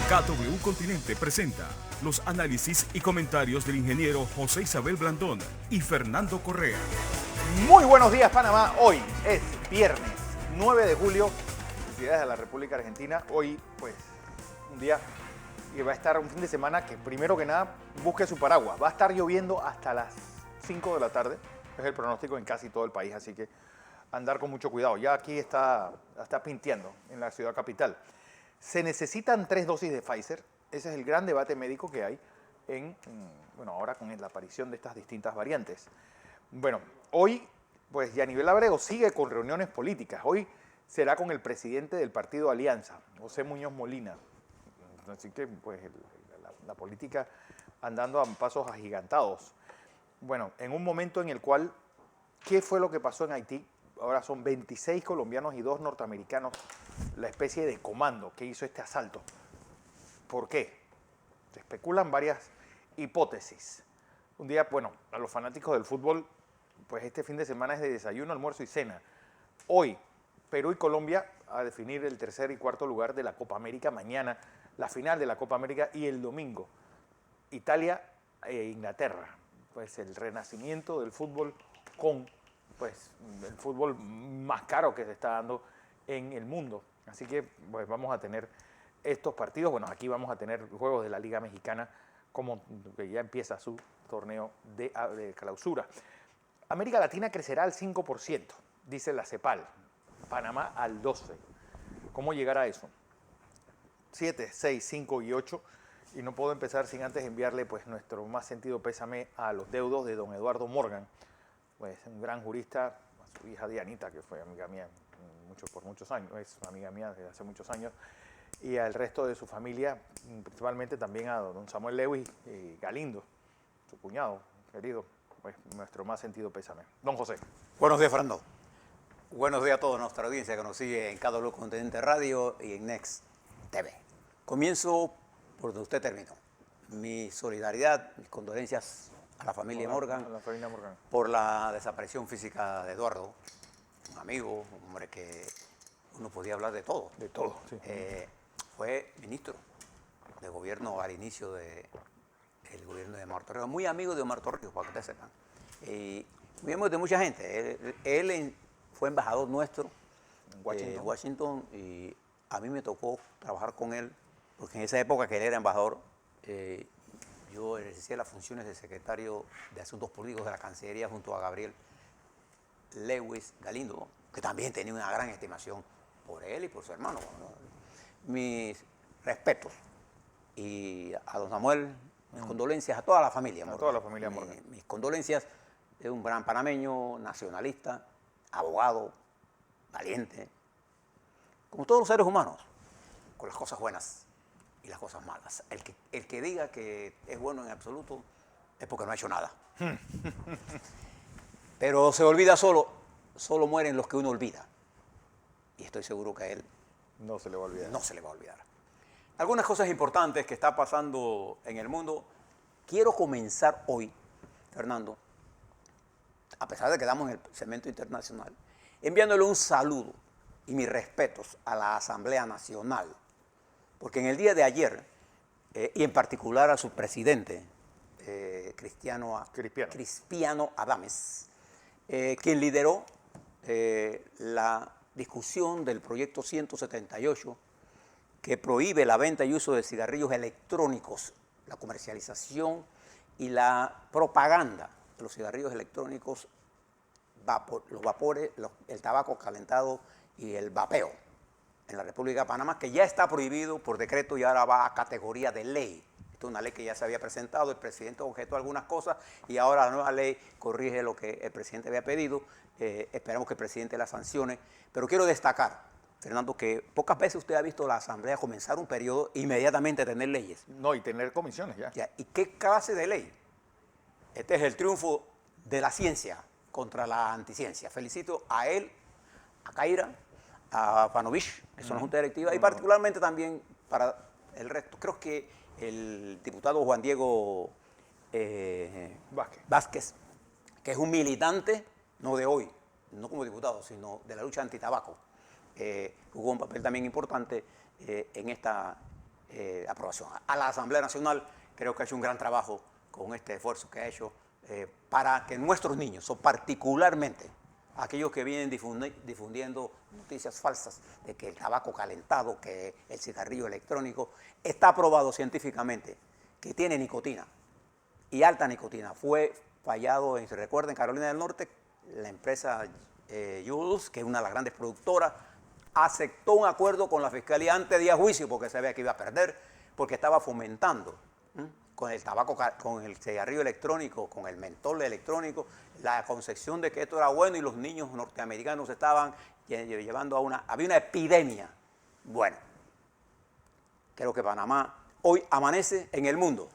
KW Continente presenta los análisis y comentarios del ingeniero José Isabel Blandón y Fernando Correa. Muy buenos días, Panamá. Hoy es viernes 9 de julio. Felicidades a la República Argentina. Hoy, pues, un día que va a estar un fin de semana que, primero que nada, busque su paraguas. Va a estar lloviendo hasta las 5 de la tarde. Es el pronóstico en casi todo el país, así que andar con mucho cuidado. Ya aquí está pintiendo en la ciudad capital. Se necesitan 3 dosis de Pfizer. Ese es el gran debate médico que hay ahora con la aparición de estas distintas variantes. Bueno, hoy, pues, Yanivel Abrego sigue con reuniones políticas. Hoy será con el presidente del partido Alianza, José Muñoz Molina. Así que, pues, la política andando a pasos agigantados. Bueno, en un momento en el cual, ¿qué fue lo que pasó en Haití? Ahora son 26 colombianos y 2 norteamericanos, la especie de comando que hizo este asalto. ¿Por qué? Se especulan varias hipótesis. Un día, bueno, a los fanáticos del fútbol, pues este fin de semana es de desayuno, almuerzo y cena. Hoy, Perú y Colombia a definir el tercer y cuarto lugar de la Copa América. Mañana, la final de la Copa América. Y el domingo, Italia e Inglaterra. Pues el renacimiento del fútbol con, pues, el fútbol más caro que se está dando en el mundo. Así que, pues, vamos a tener estos partidos. Bueno, aquí vamos a tener juegos de la Liga Mexicana, como que ya empieza su torneo de clausura. América Latina crecerá al 5%, dice la CEPAL. Panamá al 12%. ¿Cómo llegar a eso? 7, 6, 5 y 8. Y no puedo empezar sin antes enviarle, pues, nuestro más sentido pésame a los deudos de don Eduardo Morgan, pues un gran jurista, a su hija Dianita, que fue amiga mía por muchos años, es amiga mía desde hace muchos años, y al resto de su familia, principalmente también a don Samuel Lewis Galindo, su cuñado querido, pues nuestro más sentido pésame. Don José. Buenos días, Fernando. Buenos días a toda nuestra audiencia que nos sigue en KW Continente Radio y en Next TV. Comienzo por donde usted terminó. Mi solidaridad, mis condolencias a la familia Morgan, por la desaparición física de Eduardo, un amigo, un hombre que uno podía hablar de todo. De todo, sí. Fue ministro de gobierno al inicio del gobierno de Omar Torrijos, muy amigo de Omar Torrijos, para que ustedes sepan. Y muy amigo de mucha gente. Él fue embajador nuestro en Washington y a mí me tocó trabajar con él, porque en esa época que él era embajador, yo ejercía las funciones de secretario de Asuntos Políticos de la Cancillería junto a Gabriel Lewis Galindo, que también tenía una gran estimación por él y por su hermano. Mis respetos. Y a don Samuel, mis condolencias a toda la familia Morgan. A toda la familia Morgan. Mis condolencias. Es un gran panameño, nacionalista, abogado, valiente, como todos los seres humanos, con las cosas buenas y las cosas malas. El que diga que es bueno en absoluto es porque no ha hecho nada. Pero se olvida solo mueren los que uno olvida. Y estoy seguro que a él no se le va a olvidar. No se le va a olvidar. Algunas cosas importantes que está pasando en el mundo. Quiero comenzar hoy, Fernando, a pesar de que damos en el segmento internacional, enviándole un saludo y mis respetos a la Asamblea Nacional, porque en el día de ayer, y en particular a su presidente, Cristiano Adames, quien lideró la discusión del proyecto 178, que prohíbe la venta y uso de cigarrillos electrónicos, la comercialización y la propaganda de los cigarrillos electrónicos, los vapores, el tabaco calentado y el vapeo en la República de Panamá, que ya está prohibido por decreto y ahora va a categoría de ley. Esta es una ley que ya se había presentado, el presidente objetó algunas cosas y ahora la nueva ley corrige lo que el presidente había pedido. Esperamos que el presidente la sancione, pero quiero destacar, Fernando, que pocas veces usted ha visto la Asamblea comenzar un periodo e inmediatamente tener leyes. No, y tener comisiones ya. ¿Y qué clase de ley? Este es el triunfo de la ciencia contra la anticiencia. Felicito a él, a Caira, a Panovich, que son la Junta Directiva, y particularmente también para el resto. Creo que el diputado Juan Diego Vázquez, que es un militante, no de hoy, no como diputado, sino de la lucha antitabaco, jugó un papel también importante en esta aprobación. A la Asamblea Nacional creo que ha hecho un gran trabajo con este esfuerzo que ha hecho para que nuestros niños, o particularmente aquellos que vienen difundiendo noticias falsas de que el tabaco calentado, que el cigarrillo electrónico, está probado científicamente que tiene nicotina y alta nicotina. Fue fallado, se recuerda, en Carolina del Norte, la empresa Jules, que es una de las grandes productoras, aceptó un acuerdo con la Fiscalía antes de ir a juicio porque sabía que iba a perder, porque estaba fomentando con el tabaco, con el cigarrillo electrónico, con el mentol electrónico, la concepción de que esto era bueno y los niños norteamericanos estaban llevando había una epidemia. Bueno, creo que Panamá hoy amanece en el mundo.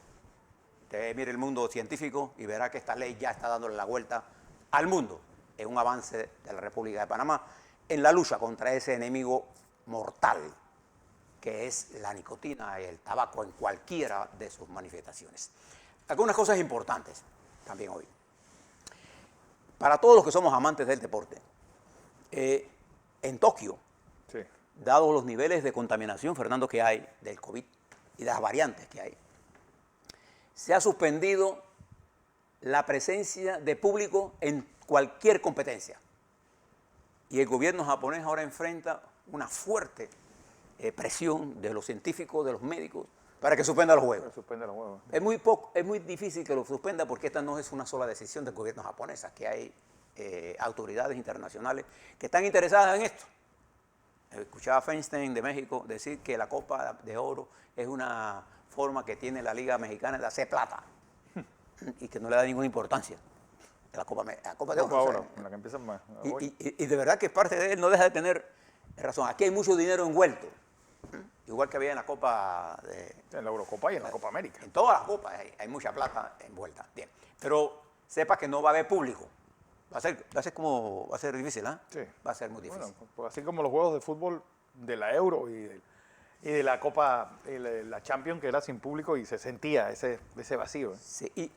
Usted mire el mundo científico y verá que esta ley ya está dándole la vuelta al mundo. Es un avance de la República de Panamá en la lucha contra ese enemigo mortal que es la nicotina y el tabaco en cualquiera de sus manifestaciones. Algunas cosas importantes también hoy. Para todos los que somos amantes del deporte, en Tokio, Sí. dados los niveles de contaminación, Fernando, que hay del COVID y las variantes que hay, se ha suspendido la presencia de público en cualquier competencia. Y el gobierno japonés ahora enfrenta una fuerte presión de los científicos, de los médicos, para que suspenda los juegos. Suspende los juegos. Es muy difícil que lo suspenda porque esta no es una sola decisión del gobierno japonés, que hay autoridades internacionales que están interesadas en esto. Escuchaba a Feinstein de México decir que la Copa de Oro es una forma que tiene la Liga Mexicana de hacer plata y que no le da ninguna importancia. La Copa de Oro. Ahora, en la que empiezan más. Y de verdad que parte de él no deja de tener razón. Aquí hay mucho dinero envuelto, igual que había en la Copa En la Eurocopa y en la Copa América. en todas las copas hay mucha plata envuelta. Bien. Pero sepa que no va a haber público. Va a ser difícil, ¿ah? Sí. Va a ser muy difícil. Bueno, pues así como los juegos de fútbol de la Euro y de la Copa, la Champions, que era sin público y se sentía ese vacío. Sí, y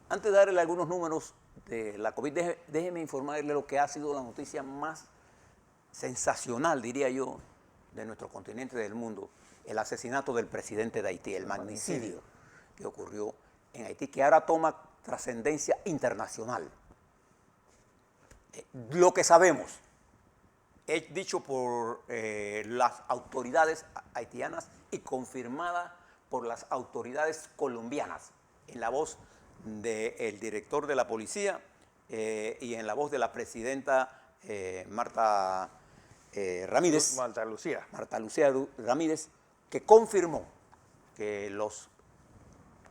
antes de darle algunos números de la COVID, déjeme informarle lo que ha sido la noticia más sensacional, diría yo, de nuestro continente y del mundo: el asesinato del presidente de Haití, el magnicidio que ocurrió en Haití, que ahora toma trascendencia internacional. Lo que sabemos es dicho por las autoridades haitianas y confirmada por las autoridades colombianas, en la voz del director de la policía y en la voz de la presidenta Marta Ramírez. Marta Lucía. Marta Lucía Ramírez, que confirmó que los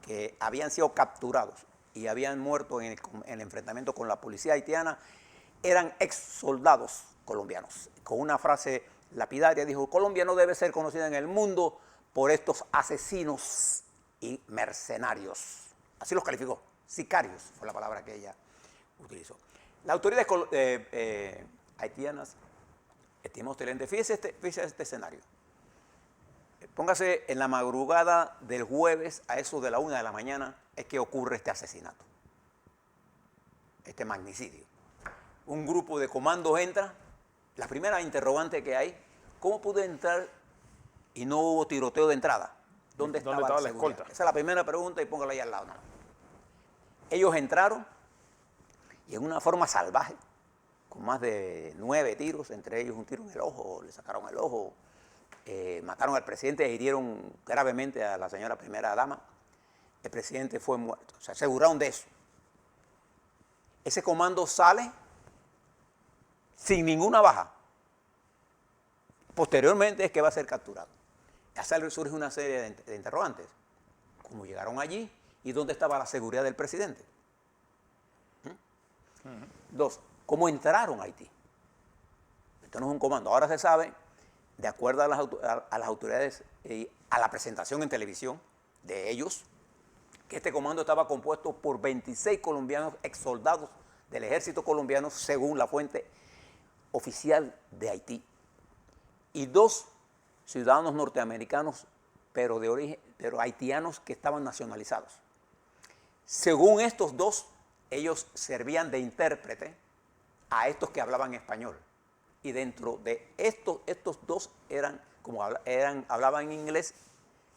que habían sido capturados y habían muerto en el enfrentamiento con la policía haitiana eran ex soldados colombianos. Con una frase lapidaria dijo: Colombia no debe ser conocida en el mundo por estos asesinos y mercenarios. Así los calificó. Sicarios fue la palabra que ella utilizó. Las autoridades haitianas, estimó excelente. Fíjese este escenario. Póngase en la madrugada del jueves, a eso de la 1 de la mañana, es que ocurre este asesinato, este magnicidio. Un grupo de comandos entra. La primera interrogante que hay: ¿cómo pude entrar y no hubo tiroteo de entrada? ¿Dónde estaba la seguridad? escolta? Esa es la primera pregunta y póngala ahí al lado. Ellos entraron y en una forma salvaje, con más de 9 tiros, entre ellos un tiro en el ojo, le sacaron el ojo, mataron al presidente e hirieron gravemente a la señora primera dama. El presidente fue muerto. Se aseguraron de eso. Ese comando sale sin ninguna baja. Posteriormente es que va a ser capturado. Ya surge una serie de interrogantes. ¿Cómo llegaron allí? ¿Y dónde estaba la seguridad del presidente? Dos, ¿cómo entraron a Haití? Esto no es un comando. Ahora se sabe, de acuerdo a las autoridades y a la presentación en televisión de ellos, que este comando estaba compuesto por 26 colombianos ex soldados del ejército colombiano, según la fuente oficial de Haití, y 2 ciudadanos norteamericanos, pero de origen, pero haitianos, que estaban nacionalizados. Según estos 2, ellos servían de intérprete a estos que hablaban español. Y dentro de estos 2 hablaban inglés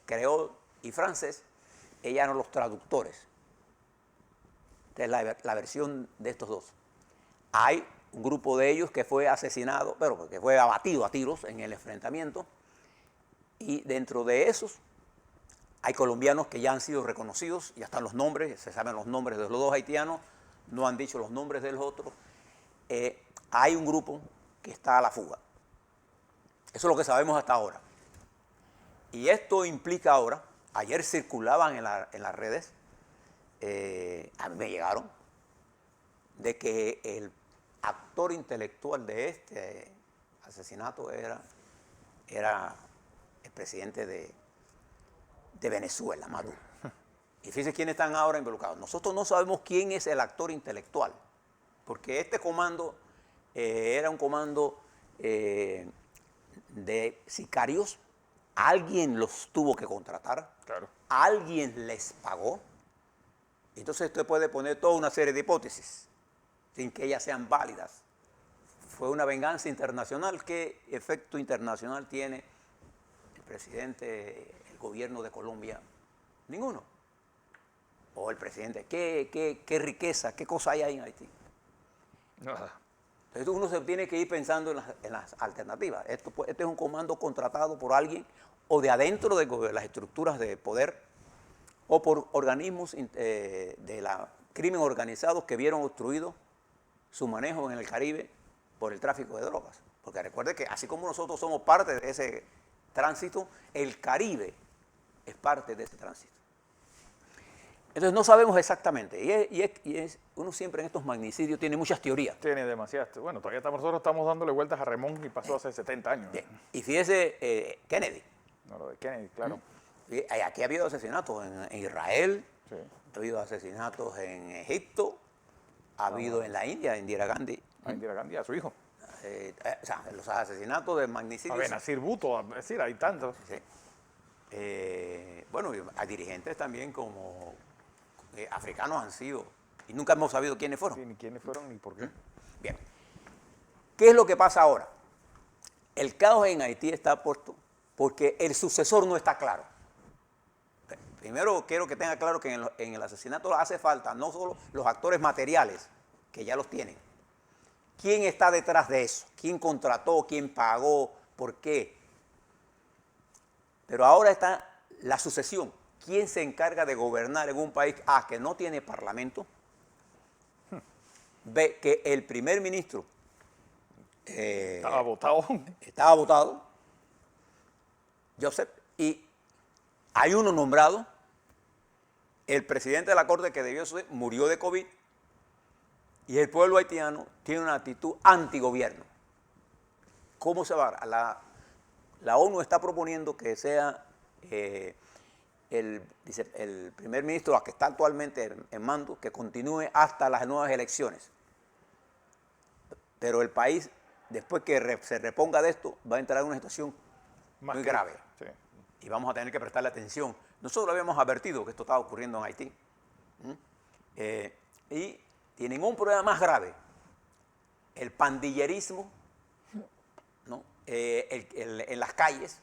creol y francés, ellos eran los traductores. Esta es la versión de estos dos. Hay un grupo de ellos que fue asesinado, pero que fue abatido a tiros en el enfrentamiento, y dentro de esos hay colombianos que ya han sido reconocidos, ya están los nombres, se saben los nombres de los dos haitianos, no han dicho los nombres de los otros. Hay un grupo que está a la fuga. Eso es lo que sabemos hasta ahora. Y esto implica ahora, ayer circulaban en las redes, a mí me llegaron, de que el actor intelectual de este asesinato era el presidente de Venezuela, Maduro. Y fíjense quiénes están ahora involucrados. Nosotros no sabemos quién es el actor intelectual, porque este comando era un comando de sicarios. Alguien los tuvo que contratar, Claro. alguien les pagó. Entonces usted puede poner toda una serie de hipótesis sin que ellas sean válidas. Fue una venganza internacional. ¿Qué efecto internacional tiene el presidente, el gobierno de Colombia? Ninguno. O el presidente, ¿qué riqueza, qué cosa hay ahí en Haití? Nada. Entonces uno se tiene que ir pensando en las alternativas. Este es un comando contratado por alguien o de adentro de las estructuras de poder o por organismos de la crimen organizado que vieron obstruido su manejo en el Caribe por el tráfico de drogas. Porque recuerde que así como nosotros somos parte de ese tránsito, el Caribe es parte de ese tránsito. Entonces no sabemos exactamente. Uno siempre en estos magnicidios tiene muchas teorías. Tiene demasiadas. Bueno, todavía nosotros estamos dándole vueltas a Remón y pasó hace 70 años. Bien. Y fíjese, Kennedy. No, lo de Kennedy, claro. Aquí ha habido asesinatos en Israel, Sí. ha habido asesinatos en Egipto, ha habido en la India, Indira Gandhi. A Indira Gandhi, a su hijo. O sea, los asesinatos de magnicidios. A Benazir Bhutto, es decir, hay tantos. Sí. Bueno, hay dirigentes también como africanos han sido, y nunca hemos sabido quiénes fueron. Sí, ni quiénes fueron ni por qué. Bien. ¿Qué es lo que pasa ahora? El caos en Haití está puesto porque el sucesor no está claro. Primero quiero que tenga claro que en el asesinato hace falta no solo los actores materiales, que ya los tienen. ¿Quién está detrás de eso? ¿Quién contrató? ¿Quién pagó? ¿Por qué? Pero ahora está la sucesión. ¿Quién se encarga de gobernar en un país A que no tiene parlamento? B, que el primer ministro Estaba votado. estaba votado, Joseph, y hay uno nombrado, el presidente de la corte que debió ser, murió de COVID, y el pueblo haitiano tiene una actitud antigobierno. ¿Cómo se va a dar? La ONU está proponiendo que sea el primer ministro, que está actualmente en mando, que continúe hasta las nuevas elecciones. Pero el país, después que se reponga de esto, va a entrar en una situación muy grave. Sí. Y vamos a tener que prestarle atención. Nosotros habíamos advertido que esto estaba ocurriendo en Haití. Y tienen un problema más grave, el pandillerismo, ¿no? En las calles,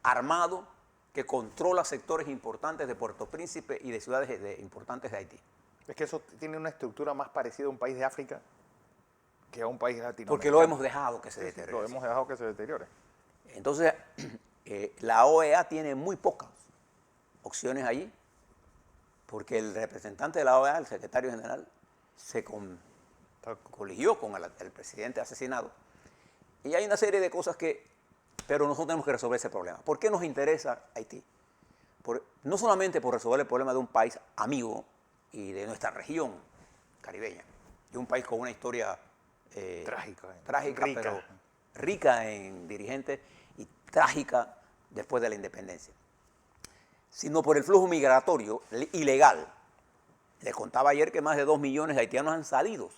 armado, que controla sectores importantes de Puerto Príncipe y de ciudades importantes de Haití. Es que eso tiene una estructura más parecida a un país de África que a un país latinoamericano. Porque lo hemos dejado que se deteriore. Lo hemos dejado que se deteriore. Entonces, la OEA tiene muy pocas opciones allí, porque el representante de la OEA, el secretario general, se coligió con el presidente asesinado. Y hay una serie de cosas pero nosotros tenemos que resolver ese problema. ¿Por qué nos interesa Haití? No solamente por resolver el problema de un país amigo y de nuestra región caribeña, de un país con una historia trágica, rica. pero rica en dirigentes y trágica después de la independencia, sino por el flujo migratorio ilegal. Les contaba ayer que más de 2 millones de haitianos han salido.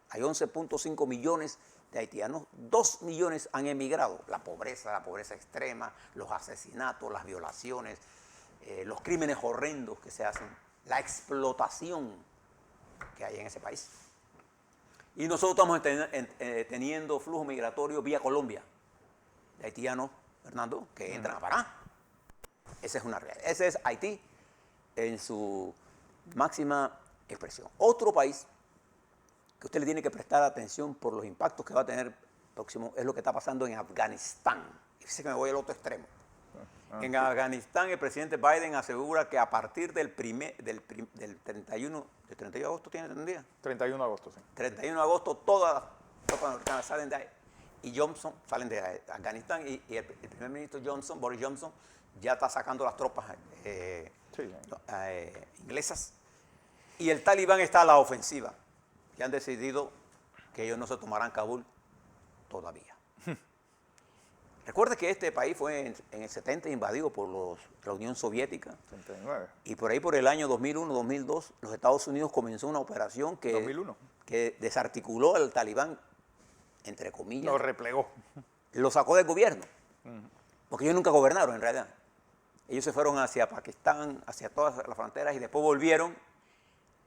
Hay 11.5 millones de haitianos, 2 millones han emigrado. La pobreza extrema, los asesinatos, las violaciones, los crímenes horrendos que se hacen, la explotación que hay en ese país. Y nosotros estamos teniendo flujo migratorio vía Colombia, de haitianos, Fernando, que entran a Pará. Esa es una realidad. Ese es Haití en su máxima expresión. Otro país que usted le tiene que prestar atención por los impactos que va a tener próximo es lo que está pasando en Afganistán. Fíjese que me voy al otro extremo. En Afganistán el presidente Biden asegura que a partir del 31 de agosto, ¿tiene un día? 31 de agosto, sí. 31 de agosto todas las tropas norteamericanas salen de ahí. Y Johnson salen de Afganistán y el primer ministro Johnson, Boris Johnson, ya está sacando las tropas inglesas. Y el Talibán está a la ofensiva. Y han decidido que ellos no se tomarán Kabul todavía. Recuerde que este país fue en el 70 invadido por la Unión Soviética. 39. Y por ahí por el año 2001, 2002, los Estados Unidos comenzó una operación que, 2001. que desarticuló al Talibán, entre comillas. Lo replegó. Lo sacó del gobierno. Porque ellos nunca gobernaron en realidad. Ellos se fueron hacia Pakistán, hacia todas las fronteras y después volvieron.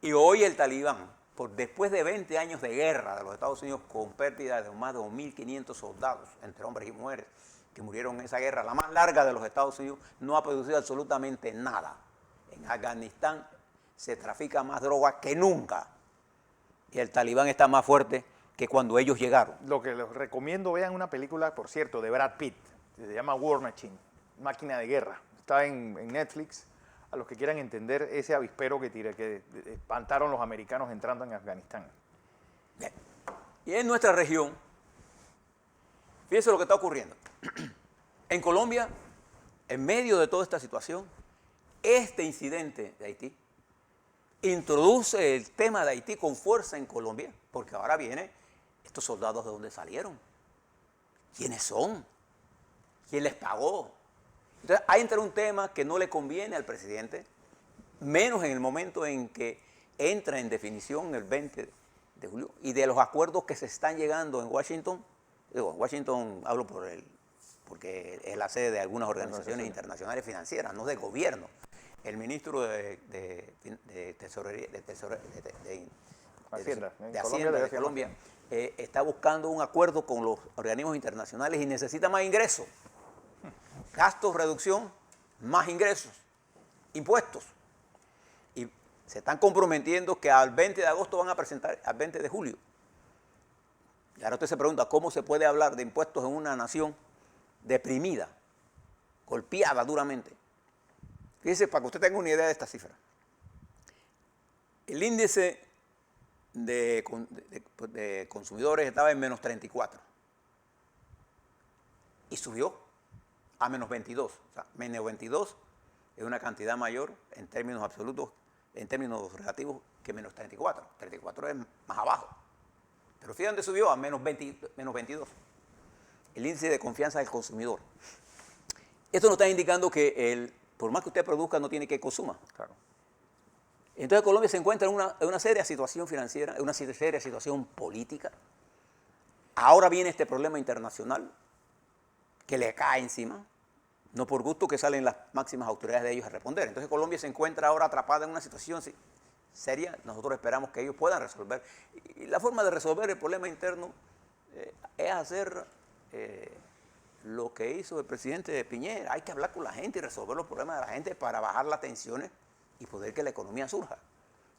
Y hoy el Talibán, después de 20 años de guerra de los Estados Unidos con pérdidas de más de 2.500 soldados, entre hombres y mujeres, que murieron en esa guerra, la más larga de los Estados Unidos, no ha producido absolutamente nada. En Afganistán se trafica más droga que nunca. Y el Talibán está más fuerte que cuando ellos llegaron. Lo que les recomiendo, vean una película, por cierto, de Brad Pitt, que se llama War Machine, máquina de guerra. Está en Netflix. A los que quieran entender ese avispero que espantaron los americanos entrando en Afganistán. Bien. Y en nuestra región, fíjense lo que está ocurriendo. En Colombia, en medio de toda esta situación, este incidente de Haití introduce el tema de Haití con fuerza en Colombia, porque ahora vienen estos soldados de dónde salieron, quiénes son, quién les pagó. Entonces, ahí entra un tema que no le conviene al presidente, menos en el momento en que entra en definición el 20 de julio, y de los acuerdos que se están llegando en Washington. Digo, Washington hablo porque es la sede de algunas organizaciones internacionales financieras, no de gobierno. El ministro de Hacienda de Colombia está buscando un acuerdo con los organismos internacionales y necesita más ingresos. Gastos, reducción, más ingresos, impuestos. Y se están comprometiendo que al 20 de agosto van a presentar, al 20 de julio. Y ahora usted se pregunta, ¿cómo se puede hablar de impuestos en una nación deprimida, golpeada duramente? Fíjese, para que usted tenga una idea de esta cifra. El índice de consumidores estaba en menos 34 y subió a menos 22. O sea, menos 22 es una cantidad mayor en términos absolutos, en términos relativos, que menos 34. 34 es más abajo. Pero fíjate dónde subió a menos 22. El índice de confianza del consumidor. Esto nos está indicando que por más que usted produzca, no tiene que consuma. Claro. Entonces Colombia se encuentra en una seria situación financiera, en una seria situación política. Ahora viene este problema internacional que le cae encima, no por gusto que salen las máximas autoridades de ellos a responder. Entonces Colombia se encuentra ahora atrapada en una situación seria. Nosotros esperamos que ellos puedan resolver. Y la forma de resolver el problema interno es hacer lo que hizo el presidente Piñera. Hay que hablar con la gente y resolver los problemas de la gente para bajar las tensiones y poder que la economía surja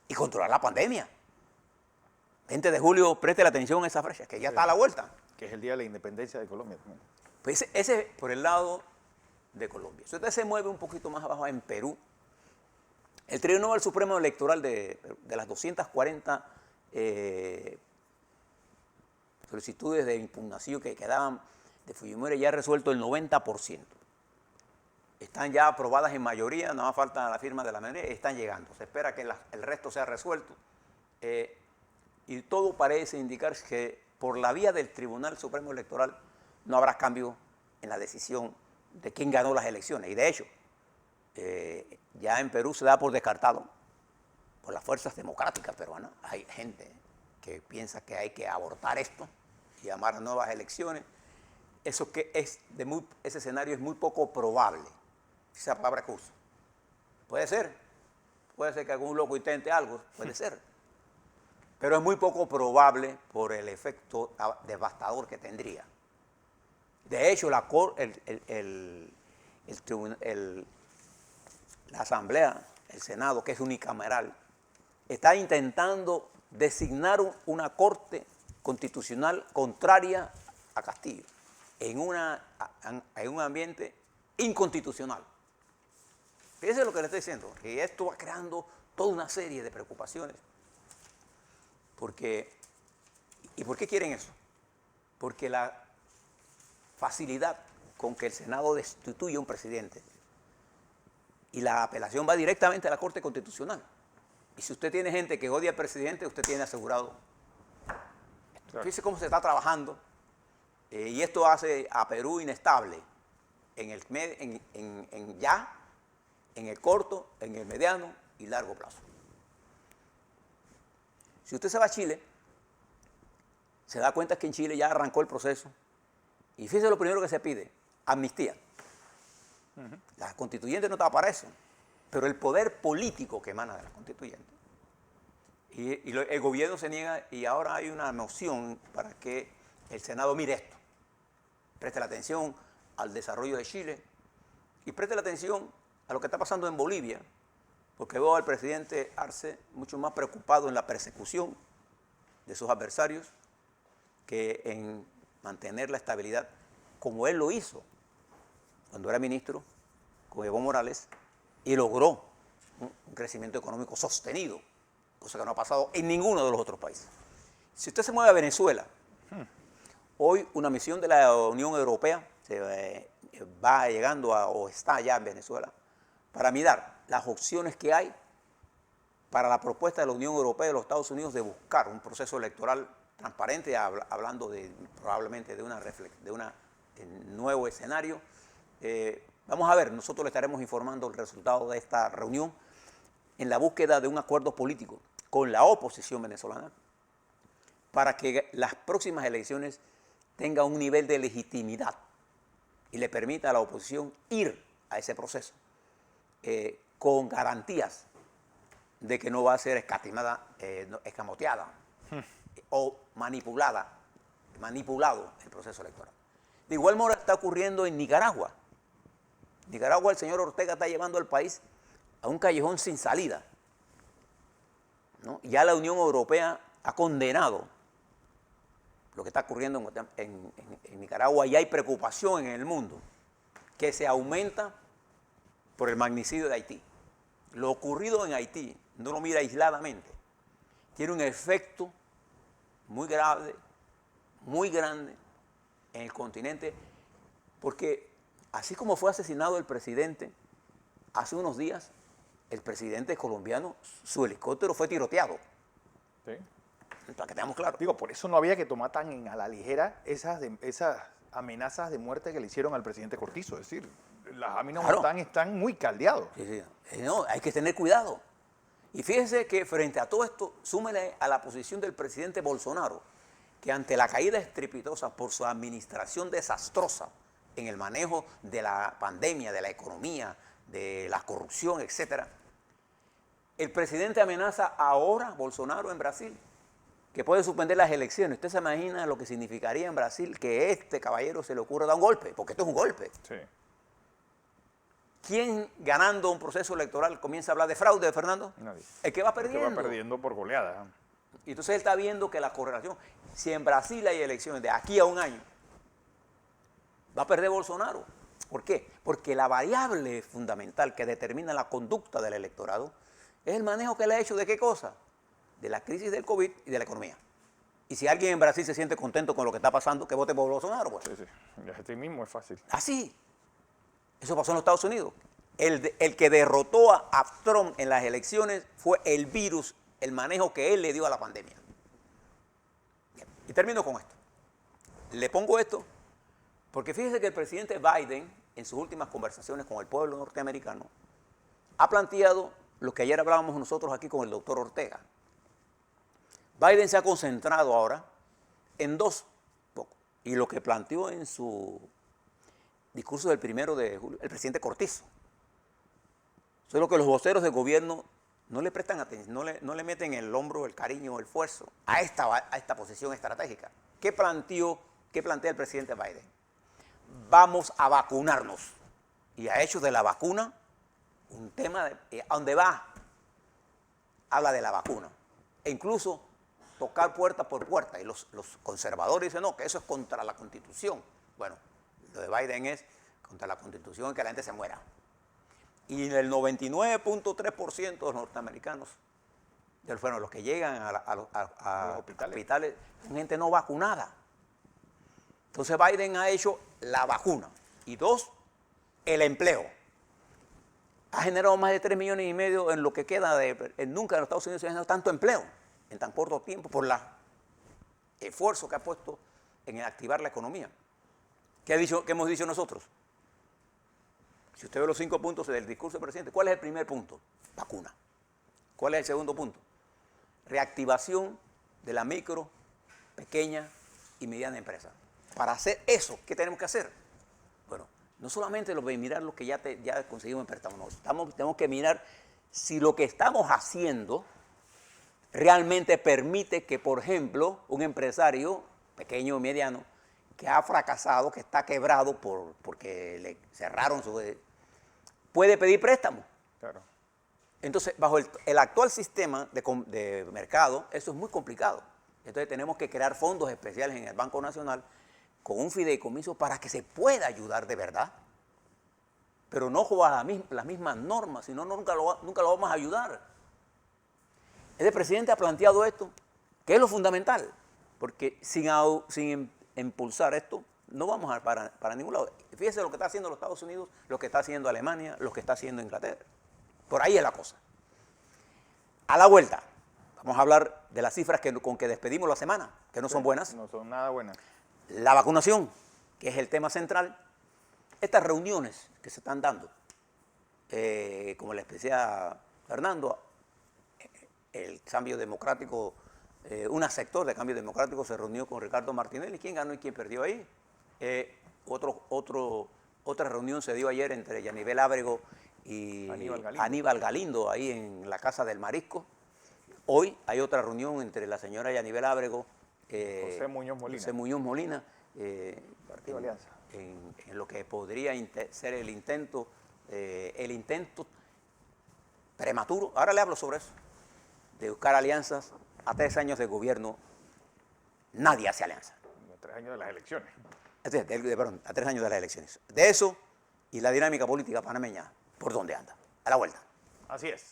y controlar la pandemia. 20 de julio, preste la atención a esa fecha, que ya está a la vuelta. Que es el día de la independencia de Colombia también. Pues ese por el lado de Colombia. Si usted se mueve un poquito más abajo en Perú, el Tribunal Supremo Electoral de las 240 solicitudes de impugnación que quedaban de Fujimori ya ha resuelto el 90%. Están ya aprobadas en mayoría, nada más falta la firma de la mayoría, están llegando. Se espera que el resto sea resuelto. Y todo parece indicar que por la vía del Tribunal Supremo Electoral no habrá cambio en la decisión de quién ganó las elecciones. Y de hecho, ya en Perú se da por descartado, por las fuerzas democráticas peruanas. Hay gente que piensa que hay que abortar esto y llamar a nuevas elecciones. Ese escenario es muy poco probable. Esa palabra que uso. Puede ser que algún loco intente algo, puede ser. Pero es muy poco probable por el efecto devastador que tendría. De hecho, la Asamblea, el Senado, que es unicameral, está intentando designar una corte constitucional contraria a Castillo en un ambiente inconstitucional. Fíjense lo que le estoy diciendo, que esto va creando toda una serie de preocupaciones. ¿Y por qué quieren eso? Porque la facilidad con que el Senado destituye a un presidente y la apelación va directamente a la Corte Constitucional. Y si usted tiene gente que odia al presidente, usted tiene asegurado. Claro. Fíjese cómo se está trabajando y esto hace a Perú inestable en el corto, en el mediano y largo plazo. Si usted se va a Chile, se da cuenta que en Chile ya arrancó el proceso y fíjese lo primero que se pide, amnistía. La constituyente no estaba para eso, pero el poder político que emana de la constituyente. El gobierno se niega y ahora hay una moción para que el Senado mire esto, preste la atención al desarrollo de Chile y preste la atención a lo que está pasando en Bolivia, porque veo al presidente Arce mucho más preocupado en la persecución de sus adversarios que en mantener la estabilidad, como él lo hizo cuando era ministro con Evo Morales y logró un crecimiento económico sostenido, cosa que no ha pasado en ninguno de los otros países. Si usted se mueve a Venezuela, hoy una misión de la Unión Europea va llegando o está ya en Venezuela para mirar las opciones que hay para la propuesta de la Unión Europea y de los Estados Unidos de buscar un proceso electoral transparente, hablando probablemente de un nuevo escenario. Vamos a ver, nosotros le estaremos informando el resultado de esta reunión en la búsqueda de un acuerdo político con la oposición venezolana para que las próximas elecciones tengan un nivel de legitimidad y le permita a la oposición ir a ese proceso con garantías de que no va a ser escamoteada o manipulado el proceso electoral. De igual modo está ocurriendo en Nicaragua. En Nicaragua el señor Ortega está llevando al país a un callejón sin salida, ¿no? Ya la Unión Europea ha condenado lo que está ocurriendo en Nicaragua y hay preocupación en el mundo que se aumenta por el magnicidio de Haití. Lo ocurrido en Haití, no lo mira aisladamente, tiene un efecto muy grave, muy grande en el continente, porque así como fue asesinado el presidente hace unos días, el presidente colombiano, su helicóptero fue tiroteado. Sí. Para que tengamos claro. Digo, por eso no había que tomar tan a la ligera esas amenazas de muerte que le hicieron al presidente Cortizo. Es decir, las amenazas están muy caldeados. Sí. No, hay que tener cuidado. Y fíjese que frente a todo esto, súmele a la posición del presidente Bolsonaro, que ante la caída estrepitosa por su administración desastrosa en el manejo de la pandemia, de la economía, de la corrupción, etc., el presidente amenaza ahora, Bolsonaro, en Brasil, que puede suspender las elecciones. ¿Usted se imagina lo que significaría en Brasil que este caballero se le ocurra dar un golpe? Porque esto es un golpe. Sí. ¿Quién ganando un proceso electoral comienza a hablar de fraude, Fernando? Nadie. El que va perdiendo. El que va perdiendo por goleada. Y entonces él está viendo que la correlación, si en Brasil hay elecciones de aquí a un año, va a perder Bolsonaro. ¿Por qué? Porque la variable fundamental que determina la conducta del electorado es el manejo que le ha hecho de qué cosa, de la crisis del COVID y de la economía. Y si alguien en Brasil se siente contento con lo que está pasando, que vote por Bolsonaro. Pues. Sí. Este mismo es fácil. Así. Eso pasó en los Estados Unidos. El que derrotó a Trump en las elecciones fue el virus, el manejo que él le dio a la pandemia. Y termino con esto. Le pongo esto porque fíjese que el presidente Biden, en sus últimas conversaciones con el pueblo norteamericano, ha planteado lo que ayer hablábamos nosotros aquí con el doctor Ortega. Biden se ha concentrado ahora en dos focos. Y lo que planteó en su discurso del 1 de julio, el presidente Cortizo. Eso es lo que los voceros del gobierno no le prestan atención, no le meten el hombro, el cariño, el esfuerzo a esta posición estratégica. ¿Qué plantea el presidente Biden? Vamos a vacunarnos. Y ha hecho de la vacuna un tema a donde va, habla de la vacuna. E incluso tocar puerta por puerta. Y los conservadores dicen, no, que eso es contra la Constitución. Bueno, lo de Biden es contra la Constitución y que la gente se muera. Y el 99.3% de los norteamericanos, bueno, los que llegan a los hospitales, son gente no vacunada. Entonces Biden ha hecho la vacuna. Y dos, el empleo. Ha generado más de 3,5 millones en lo que queda nunca en los Estados Unidos se ha generado tanto empleo en tan corto tiempo por el esfuerzo que ha puesto en activar la economía. ¿Qué hemos dicho nosotros? Si usted ve los 5 puntos del discurso del presidente, ¿cuál es el primer punto? Vacuna. ¿Cuál es el segundo punto? Reactivación de la micro, pequeña y mediana empresa. Para hacer eso, ¿qué tenemos que hacer? Bueno, no solamente mirar lo que ya conseguimos en préstamo, tenemos que mirar si lo que estamos haciendo realmente permite que, por ejemplo, un empresario pequeño o mediano que ha fracasado, que está quebrado porque le cerraron puede pedir préstamo. Claro. Entonces, bajo el actual sistema de mercado, eso es muy complicado. Entonces, tenemos que crear fondos especiales en el Banco Nacional con un fideicomiso para que se pueda ayudar de verdad. Pero no con las mismas normas, sino nunca lo vamos a ayudar. El presidente ha planteado esto, que es lo fundamental, porque sin impulsar esto, no vamos para ningún lado. Fíjese lo que está haciendo los Estados Unidos, lo que está haciendo Alemania, lo que está haciendo Inglaterra. Por ahí es la cosa. A la vuelta, vamos a hablar de las cifras con que despedimos la semana, que no son buenas. No son nada buenas. La vacunación, que es el tema central. Estas reuniones que se están dando, como les decía Fernando, el Cambio Democrático, un sector de Cambio Democrático se reunió con Ricardo Martinelli. ¿Quién ganó y quién perdió ahí? Otra reunión se dio ayer entre Yanivel Ábrego y Aníbal Galindo, ahí en la Casa del Marisco. Hoy hay otra reunión entre la señora Yanivel Ábrego, José Muñoz Molina, Partido Alianza. En lo que podría ser el intento prematuro, ahora le hablo sobre eso, de buscar alianzas. A 3 años de gobierno, nadie hace alianza. A 3 años de las elecciones. Perdón, a 3 años de las elecciones. De eso y la dinámica política panameña, ¿por dónde anda? A la vuelta. Así es.